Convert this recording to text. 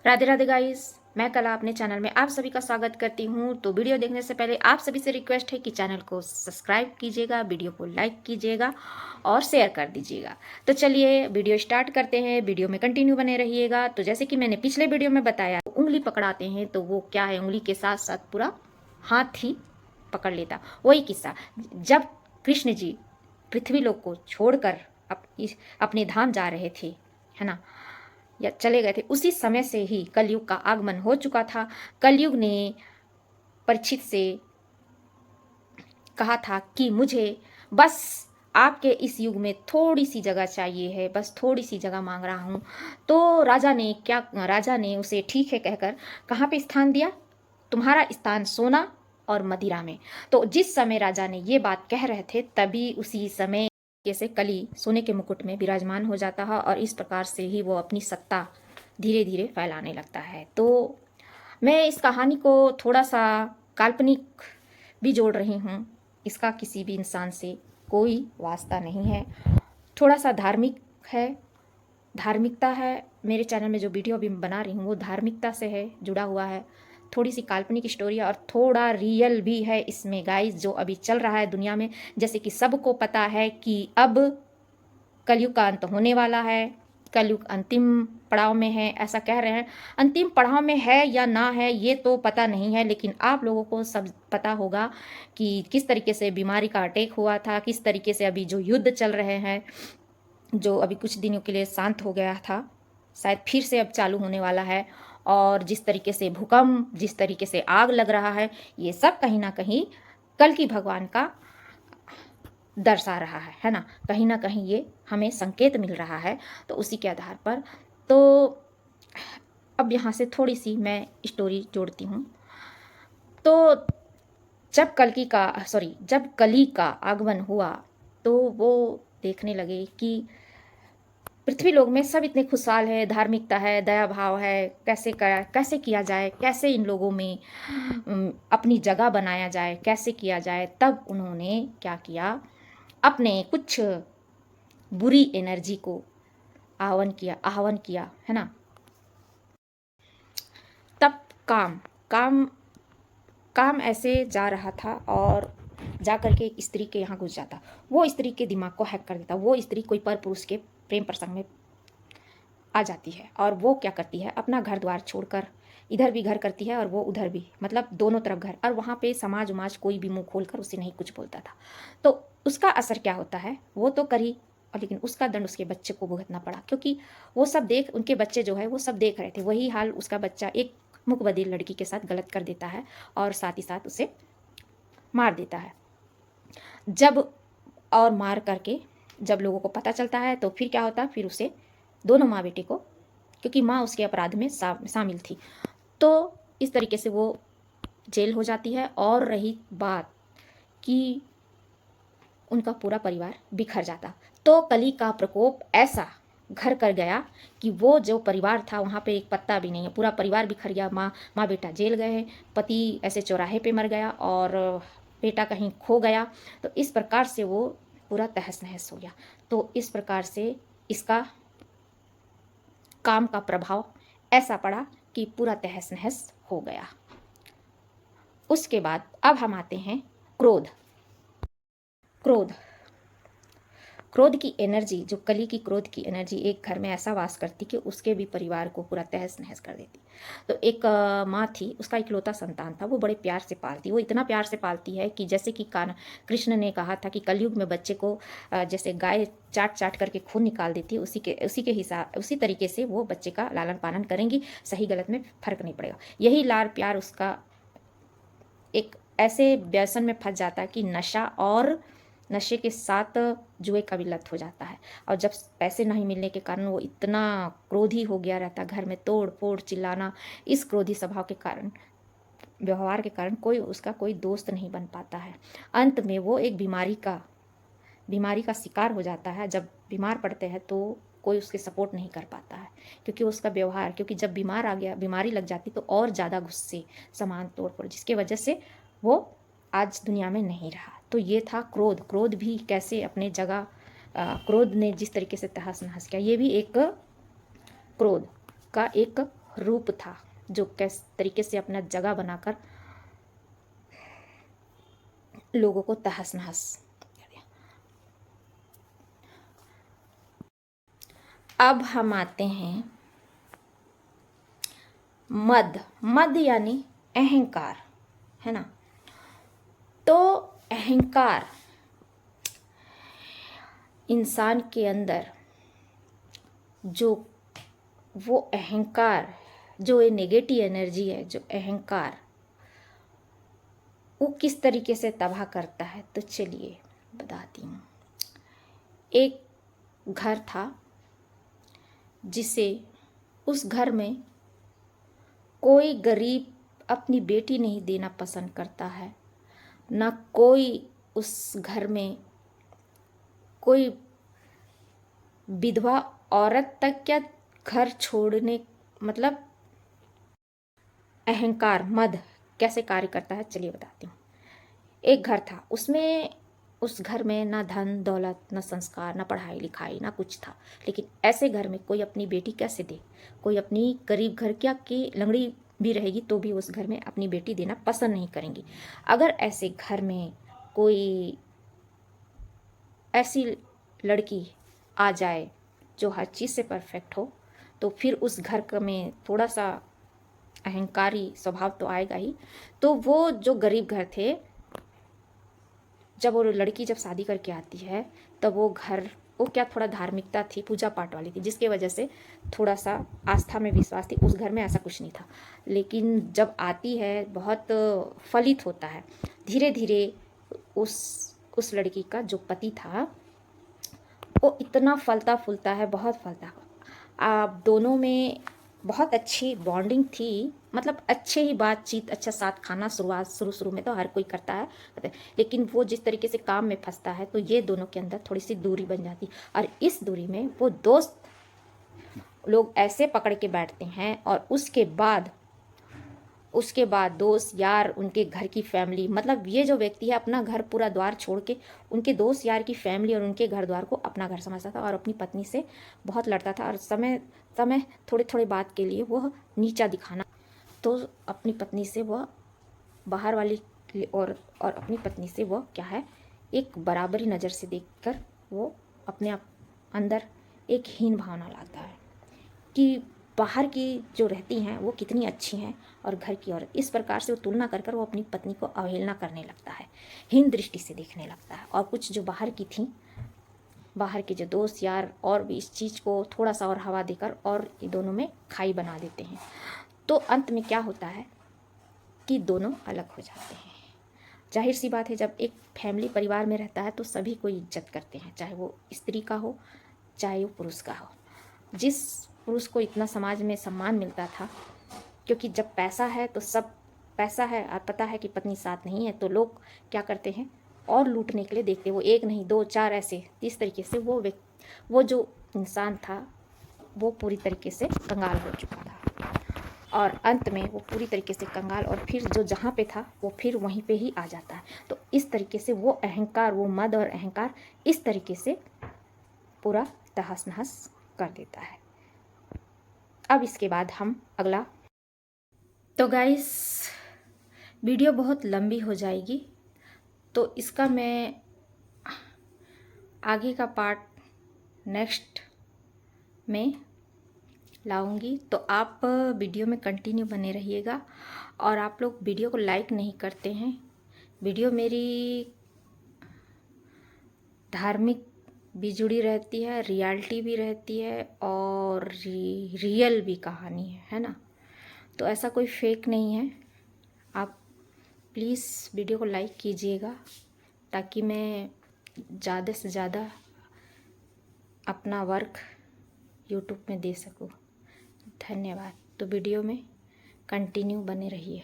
Radhe Radhe guys, मैं कला अपने चैनल में आप सभी का स्वागत करती हूँ। तो वीडियो देखने से पहले आप सभी से रिक्वेस्ट है कि चैनल को सब्सक्राइब कीजिएगा, वीडियो को लाइक कीजिएगा और शेयर कर दीजिएगा। तो चलिए वीडियो स्टार्ट करते हैं, वीडियो में कंटिन्यू बने रहिएगा। तो जैसे कि मैंने पिछले वीडियो में बताया, उंगली पकड़ाते हैं तो वो क्या है, उंगली के साथ साथ पूरा हाथ ही पकड़ लेता। वही किस्सा जब कृष्ण जी पृथ्वी लोक को छोड़कर अपने धाम जा रहे थे, है ना, या चले गए थे, उसी समय से ही कलयुग का आगमन हो चुका था। कलयुग ने परीक्षित से कहा था कि मुझे बस आपके इस युग में थोड़ी सी जगह चाहिए है, बस थोड़ी सी जगह मांग रहा हूँ। तो राजा ने उसे ठीक है कहकर कहाँ पे स्थान दिया? तुम्हारा स्थान सोना और मदिरा में। तो जिस समय राजा ने ये बात कह रहे थे, तभी उसी समय जैसे कली सोने के मुकुट में विराजमान हो जाता है और इस प्रकार से ही वो अपनी सत्ता धीरे धीरे फैलाने लगता है। तो मैं इस कहानी को थोड़ा सा काल्पनिक भी जोड़ रही हूँ। इसका किसी भी इंसान से कोई वास्ता नहीं है, थोड़ा सा धार्मिक है, धार्मिकता है। मेरे चैनल में जो वीडियो अभी बना रही हूँ वो धार्मिकता से है, जुड़ा हुआ है। थोड़ी सी काल्पनिक स्टोरी है और थोड़ा रियल भी है इसमें गाइस, जो अभी चल रहा है दुनिया में। जैसे कि सबको पता है कि अब कलयुग का अंत होने वाला है, कलयुग अंतिम पड़ाव में है, ऐसा कह रहे हैं। अंतिम पड़ाव में है या ना है ये तो पता नहीं है, लेकिन आप लोगों को सब पता होगा कि किस तरीके से बीमारी का अटैक हुआ था, किस तरीके से अभी जो युद्ध चल रहे हैं, जो अभी कुछ दिनों के लिए शांत हो गया था, शायद फिर से अब चालू होने वाला है। और जिस तरीके से भूकंप, जिस तरीके से आग लग रहा है, ये सब कहीं ना कहीं कल की भगवान का दर्शा रहा है ना कहीं ये हमें संकेत मिल रहा है। तो उसी के आधार पर तो अब यहाँ से थोड़ी सी मैं स्टोरी जोड़ती हूँ। तो जब कली का आगमन हुआ तो वो देखने लगे कि पृथ्वी लोक में सब इतने खुशहाल है, धार्मिकता है, दया भाव है, कैसे किया जाए, कैसे इन लोगों में अपनी जगह बनाया जाए, कैसे किया जाए। तब उन्होंने क्या किया, अपने कुछ बुरी एनर्जी को आह्वान किया, है ना। तब काम काम काम ऐसे जा रहा था और जा करके एक स्त्री के यहाँ घुस जाता। वो स्त्री के दिमाग को हैक कर देता। वो स्त्री कोई पर पुरुष के प्रेम प्रसंग में आ जाती है और वो क्या करती है, अपना घर द्वार छोड़कर इधर भी घर करती है और वो उधर भी, मतलब दोनों तरफ घर। और वहाँ पे समाज उमाज कोई भी मुंह खोलकर उसे नहीं कुछ बोलता था। तो उसका असर क्या होता है, वो तो करी, और लेकिन उसका दंड उसके बच्चे को भुगतना पड़ा, क्योंकि वो सब देख, उनके बच्चे जो है वो सब देख रहे थे। वही हाल उसका बच्चा एक मुकबधिर लड़की के साथ गलत कर देता है और साथ ही साथ उसे मार देता है। जब और मार करके जब लोगों को पता चलता है तो फिर क्या होता है, फिर उसे दोनों माँ बेटे को, क्योंकि माँ उसके अपराध में शामिल थी, तो इस तरीके से वो जेल हो जाती है। और रही बात कि उनका पूरा परिवार बिखर जाता, तो कली का प्रकोप ऐसा घर कर गया कि वो जो परिवार था वहाँ पे एक पत्ता भी नहीं है, पूरा परिवार बिखर गया। माँ बेटा जेल गए, पति ऐसे चौराहे पे मर गया और बेटा कहीं खो गया। तो इस प्रकार से वो पूरा तहस नहस हो गया। तो इस प्रकार से इसका काम का प्रभाव ऐसा पड़ा कि पूरा तहस नहस हो गया। उसके बाद अब हम आते हैं क्रोध। क्रोध क्रोध की एनर्जी, जो कली की क्रोध की एनर्जी एक घर में ऐसा वास करती कि उसके भी परिवार को पूरा तहस नहस कर देती। तो एक माँ थी, उसका इकलौता संतान था, वो बड़े प्यार से पालती। वो इतना प्यार से पालती है कि जैसे कि कृष्ण ने कहा था कि कलयुग में बच्चे को जैसे गाय चाट चाट करके खून निकाल देती है, उसी तरीके से वो बच्चे का लालन पालन करेंगी। सही गलत में फर्क नहीं पड़ेगा। यही लाड़ प्यार उसका एक ऐसे व्यसन में फंस जाता है कि नशे के साथ जुए का भी लत हो जाता है। और जब पैसे नहीं मिलने के कारण वो इतना क्रोधी हो गया रहता, घर में तोड़ फोड़ चिल्लाना। इस क्रोधी स्वभाव के कारण, व्यवहार के कारण कोई दोस्त नहीं बन पाता है। अंत में वो एक बीमारी का शिकार हो जाता है। जब बीमार पड़ते हैं तो कोई उसके सपोर्ट नहीं कर पाता है, क्योंकि उसका व्यवहार, क्योंकि जब बीमारी लग जाती तो और ज़्यादा गुस्से, समान तौर पर, जिसके वजह से वो आज दुनिया में नहीं रहा। तो ये था क्रोध। क्रोध भी कैसे अपने जगह, क्रोध ने जिस तरीके से तहस नहस किया, ये भी एक क्रोध का एक रूप था जो किस तरीके से अपना जगह बनाकर लोगों को तहस नहस कर दिया। अब हम आते हैं मद। मद यानी अहंकार, है ना। तो अहंकार इंसान के अंदर जो वो अहंकार, जो ये नेगेटिव एनर्जी है, जो अहंकार, वो किस तरीके से तबाह करता है, तो चलिए बताती हूँ। एक घर था जिसे उस घर में कोई गरीब अपनी बेटी नहीं देना पसंद करता है, ना कोई उस घर में कोई विधवा औरत तक क्या घर छोड़ने, मतलब अहंकार मद कैसे कार्य करता है चलिए बताती हूँ। एक घर था, उसमें उस घर में ना धन दौलत, ना संस्कार, ना पढ़ाई लिखाई, ना कुछ था। लेकिन ऐसे घर में कोई अपनी बेटी कैसे दे? कोई अपनी गरीब घर क्या कि लंगड़ी भी रहेगी तो भी उस घर में अपनी बेटी देना पसंद नहीं करेंगी। अगर ऐसे घर में कोई ऐसी लड़की आ जाए जो हर चीज़ से परफेक्ट हो, तो फिर उस घर में थोड़ा सा अहंकारी स्वभाव तो आएगा ही। तो वो जो गरीब घर थे, जब वो लड़की जब शादी करके आती है, तब वो घर, वो क्या थोड़ा धार्मिकता थी, पूजा पाठ वाली थी, जिसके वजह से थोड़ा सा आस्था में विश्वास थी। उस घर में ऐसा कुछ नहीं था। लेकिन जब आती है बहुत फलित होता है धीरे धीरे। उस लड़की का जो पति था वो इतना फलता फूलता है, बहुत फलता। आप दोनों में बहुत अच्छी बॉन्डिंग थी, मतलब अच्छे ही बातचीत, अच्छा साथ खाना, शुरुआत शुरू में तो हर कोई करता है। लेकिन वो जिस तरीके से काम में फंसता है तो ये दोनों के अंदर थोड़ी सी दूरी बन जाती। और इस दूरी में वो दोस्त लोग ऐसे पकड़ के बैठते हैं, और उसके बाद दोस्त यार, उनके घर की फैमिली, मतलब ये जो व्यक्ति है अपना घर पूरा द्वार छोड़ के उनके दोस्त यार की फैमिली और उनके घर द्वार को अपना घर समझता था, और अपनी पत्नी से बहुत लड़ता था। और समय समय थोड़े थोड़े बात के लिए वह नीचा दिखाना, तो अपनी पत्नी से वह बाहर वाली और अपनी पत्नी से वह क्या है, एक बराबरी नज़र से देखकर वो अपने आप अंदर एक हीन भावना लाता है कि बाहर की जो रहती हैं वो कितनी अच्छी हैं और घर की औरत। इस प्रकार से वो तुलना कर वो अपनी पत्नी को अवहेलना करने लगता है, हीन दृष्टि से देखने लगता है। और कुछ जो बाहर की थी, बाहर के जो दोस्त यार, और भी इस चीज़ को थोड़ा सा और हवा देकर और ये दोनों में खाई बना देते हैं। तो अंत में क्या होता है कि दोनों अलग हो जाते हैं। जाहिर सी बात है, जब एक फैमिली परिवार में रहता है तो सभी को इज्जत करते हैं, चाहे वो स्त्री का हो चाहे वो पुरुष का हो। जिस पुरुष को इतना समाज में सम्मान मिलता था, क्योंकि जब पैसा है तो सब पैसा है, और पता है कि पत्नी साथ नहीं है, तो लोग क्या करते हैं और लूटने के लिए देखते। वो एक नहीं दो चार ऐसे, इस तरीके से वो जो इंसान था वो पूरी तरीके से कंगाल हो चुका था। और अंत में वो पूरी तरीके से कंगाल, और फिर जो जहाँ पे था वो फिर वहीं पे ही आ जाता है। तो इस तरीके से वो अहंकार, वो मद और अहंकार इस तरीके से पूरा तहस नहस कर देता है। अब इसके बाद हम अगला, तो गाइस वीडियो बहुत लंबी हो जाएगी, तो इसका मैं आगे का पार्ट नेक्स्ट में लाऊंगी। तो आप वीडियो में कंटिन्यू बने रहिएगा। और आप लोग वीडियो को लाइक नहीं करते हैं। वीडियो मेरी धार्मिक भी जुड़ी रहती है, रियलिटी भी रहती है, और रियल भी कहानी है ना। तो ऐसा कोई फेक नहीं है। आप प्लीज़ वीडियो को लाइक कीजिएगा ताकि मैं ज़्यादा से ज़्यादा अपना वर्क यूट्यूब में दे सकूं। धन्यवाद। तो वीडियो में कंटिन्यू बने रहिए।